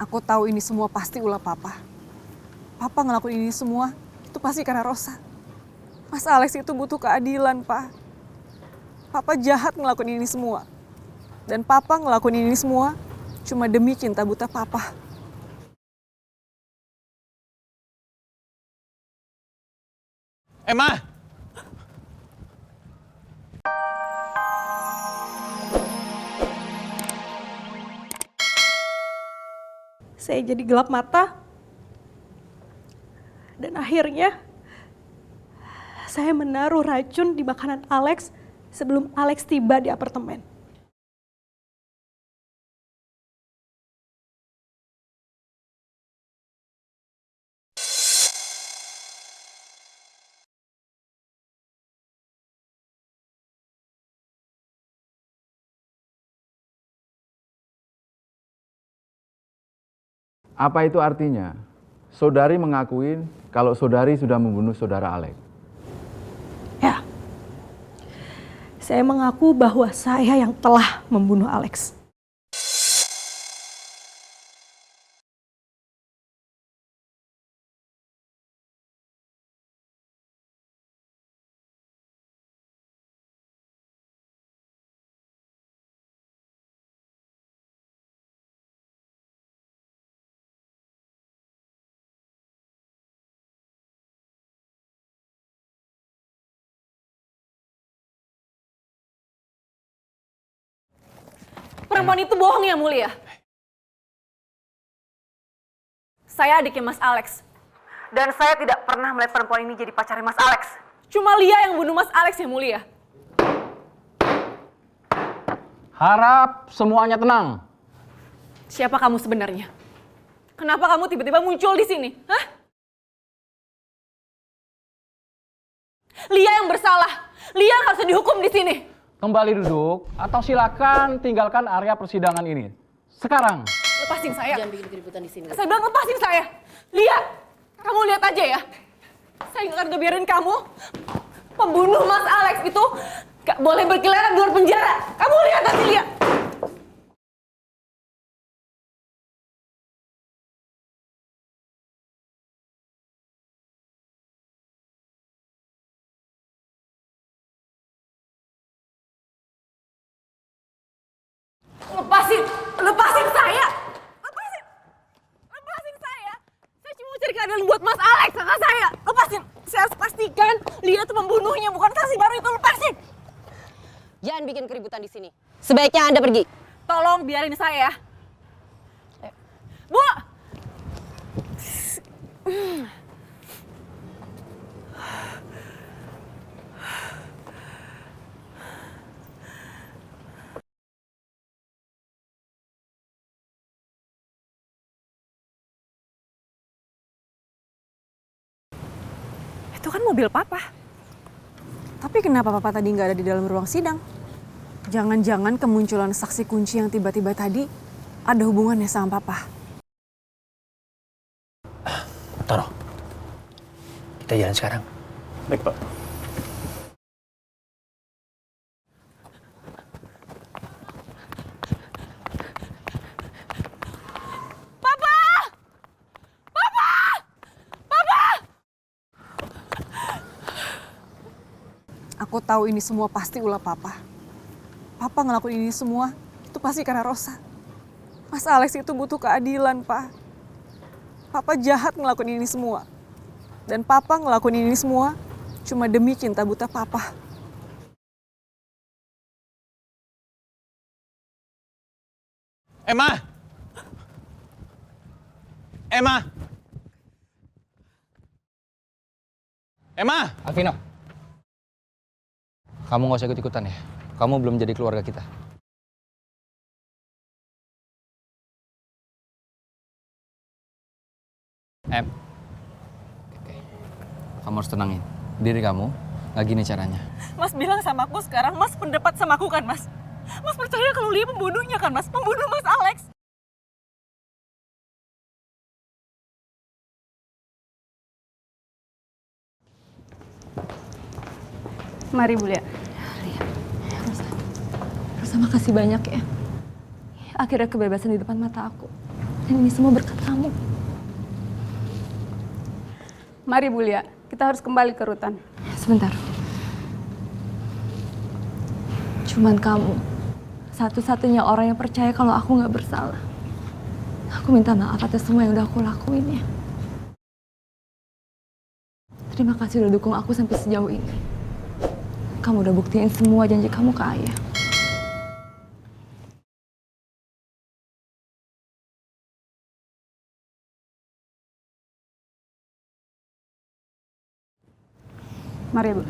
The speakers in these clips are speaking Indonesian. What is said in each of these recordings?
Aku tahu ini semua pasti ulah papa. Papa ngelakuin ini semua, itu pasti karena Rosa. Mas Alex itu butuh keadilan, Pak. Papa jahat ngelakuin ini semua. Dan papa ngelakuin ini semua cuma demi cinta buta papa. Emma! Saya jadi gelap mata. Dan akhirnya saya menaruh racun di makanan Alex sebelum Alex tiba di apartemen. Apa itu artinya? Saudari mengakui kalau saudari sudah membunuh saudara Alex. Ya, saya mengaku bahwa saya yang telah membunuh Alex. Perempuan itu bohong ya, Mulia. Saya adiknya Mas Alex. Dan saya tidak pernah melihat perempuan ini jadi pacarnya Mas Alex. Cuma Lia yang bunuh Mas Alex ya, Mulia. Harap semuanya tenang. Siapa kamu sebenarnya? Kenapa kamu tiba-tiba muncul di sini? Hah? Lia yang bersalah. Lia harus dihukum di sini. Kembali duduk atau silakan tinggalkan area persidangan ini. Sekarang. Lepasin saya. Jangan bikin keributan di sini. Saya bilang lepasin saya. Lia, kamu lihat aja ya. Saya nggak akan ngebiarin kamu pembunuh Mas Alex itu gak boleh berkeliaran di luar penjara. Kamu lihat aja, Lia. Lepasin saya. Lepasin saya. Saya cuma mau cari keadilan buat Mas Alex, kakak saya. Lepasin. Saya harus pastikan Lia itu pembunuhnya, bukan saksi baru itu. Lepasin. Jangan bikin keributan di sini. Sebaiknya Anda pergi. Tolong biarin saya. Bu! Itu kan mobil papa. Tapi kenapa papa tadi nggak ada di dalam ruang sidang? Jangan-jangan kemunculan saksi kunci yang tiba-tiba tadi ada hubungannya sama papa. Toro, kita jalan sekarang. Baik, Pak. Aku tahu ini semua pasti ulah papa. Papa ngelakuin ini semua, itu pasti karena Rosa. Mas Alex itu butuh keadilan, Pak. Papa jahat ngelakuin ini semua. Dan papa ngelakuin ini semua cuma demi cinta buta papa. Emma! Emma! Emma! Alvino, kamu nggak usah ikut-ikutan ya. Kamu belum jadi keluarga kita. Oke. Kamu harus tenangin diri kamu. Nggak gini caranya. Mas bilang sama aku sekarang, Mas pendapat sama aku kan, Mas? Mas percaya kalau Lia pembunuhnya kan, Mas? Pembunuh Mas Alex. Mari Bu Lia. Rosa, makasih banyak ya. Akhirnya kebebasan di depan mata aku. Dan ini semua berkat kamu. Mari Bu Lia, kita harus kembali ke rutan. Sebentar. Cuman kamu, satu-satunya orang yang percaya kalau aku nggak bersalah. Aku minta maaf atas semua yang udah aku lakuin ya. Terima kasih udah dukung aku sampai sejauh ini. Kamu udah buktiin semua janji kamu ke ayah. Mari Bu.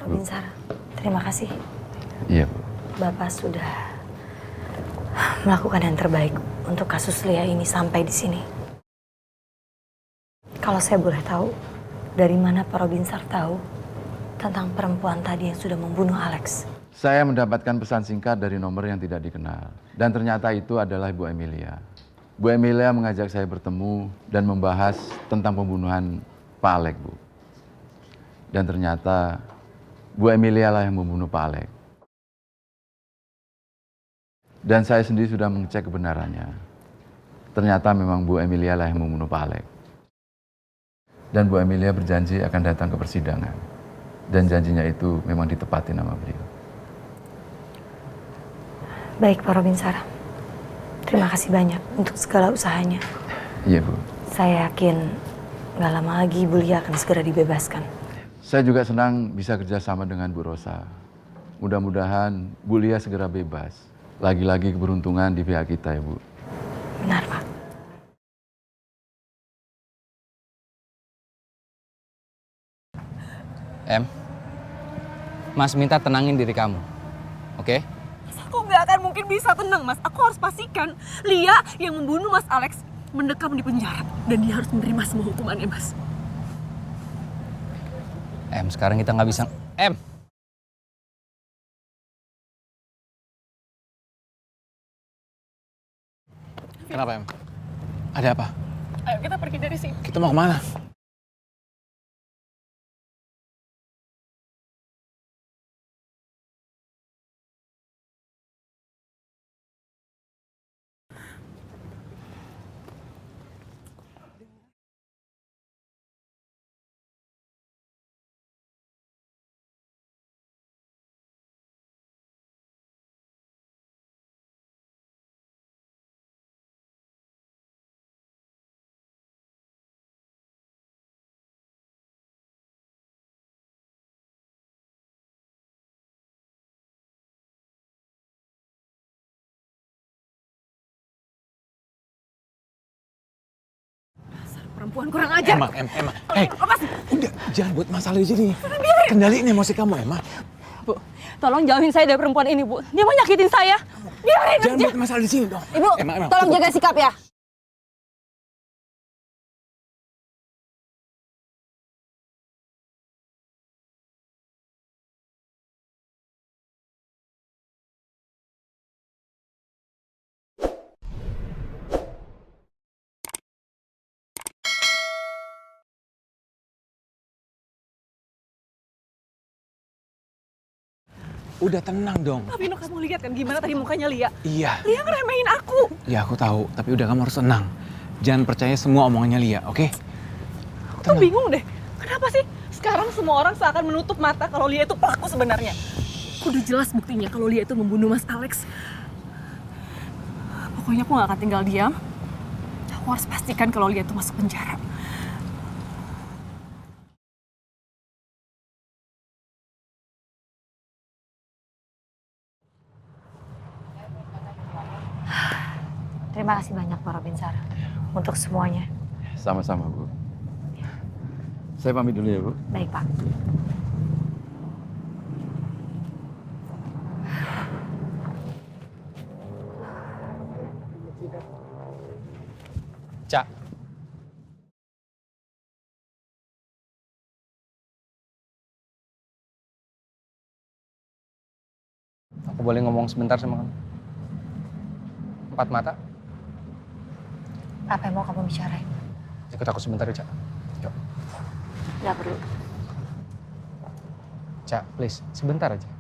Binsar, terima kasih. Iya, Bu. Bapak sudah melakukan yang terbaik untuk kasus Lia ini sampai di sini. Kalau saya boleh tahu, dari mana Pak Robinsar tahu tentang perempuan tadi yang sudah membunuh Alex? Saya mendapatkan pesan singkat dari nomor yang tidak dikenal. Dan ternyata itu adalah Bu Emilia. Bu Emilia mengajak saya bertemu dan membahas tentang pembunuhan Pak Alex, Bu. Dan ternyata Bu Emilia lah yang membunuh Pak Alex. Dan saya sendiri sudah mengecek kebenarannya. Ternyata memang Bu Emilia lah yang membunuh Pak Alex. Dan Bu Emilia berjanji akan datang ke persidangan. Dan janjinya itu memang ditepati nama beliau. Baik Pak Robinsar, terima kasih banyak untuk segala usahanya. Iya, Bu. Saya yakin nggak lama lagi Bu Lia akan segera dibebaskan. Saya juga senang bisa kerjasama dengan Bu Rosa. Mudah-mudahan Bu Lia segera bebas. Lagi-lagi keberuntungan di pihak kita ya, Bu. Benar, Pak. Mas minta tenangin diri kamu, oke? Aku nggak akan mungkin bisa tenang, Mas. Aku harus pastikan Lia yang membunuh Mas Alex mendekam di penjara. Dan dia harus menerima semua hukumannya, Mas. Sekarang kita nggak bisa... Kenapa, Ada apa? Ayo kita pergi dari sini. Kita mau kemana? Perempuan kurang ajar. Emma. Udah, jangan buat masalah di sini. Kendaliin emosi kamu, Emma. Bu, tolong jauhin saya dari perempuan ini, Bu. Dia mau nyakitin saya. Biarin Jangan aja. buat masalah di sini dong. Ibu, Emma, tolong jaga sikap ya. Udah tenang dong. Tapi Vino, kamu lihat kan gimana tadi mukanya Lia? Iya. Lia ngeremehin aku. Ya aku tahu, tapi udah kamu harus tenang. Jangan percaya semua omongannya Lia, oke? Aku tuh bingung deh. Kenapa sih sekarang semua orang seakan menutup mata kalau Lia itu pelaku sebenarnya? Udah jelas buktinya kalau Lia itu membunuh Mas Alex. Pokoknya aku gak akan tinggal diam. Aku harus pastikan kalau Lia itu masuk penjara. Terima kasih banyak Pak Robinsar untuk semuanya. Sama-sama, Bu. Saya pamit dulu ya, Bu. Baik, Pak. Cak. Aku boleh ngomong sebentar sama kamu? 4 mata? Apa yang mau kamu bicarain? Ikut aku sebentar ya, Cak. Yuk. Nggak perlu. Cak, please, sebentar aja.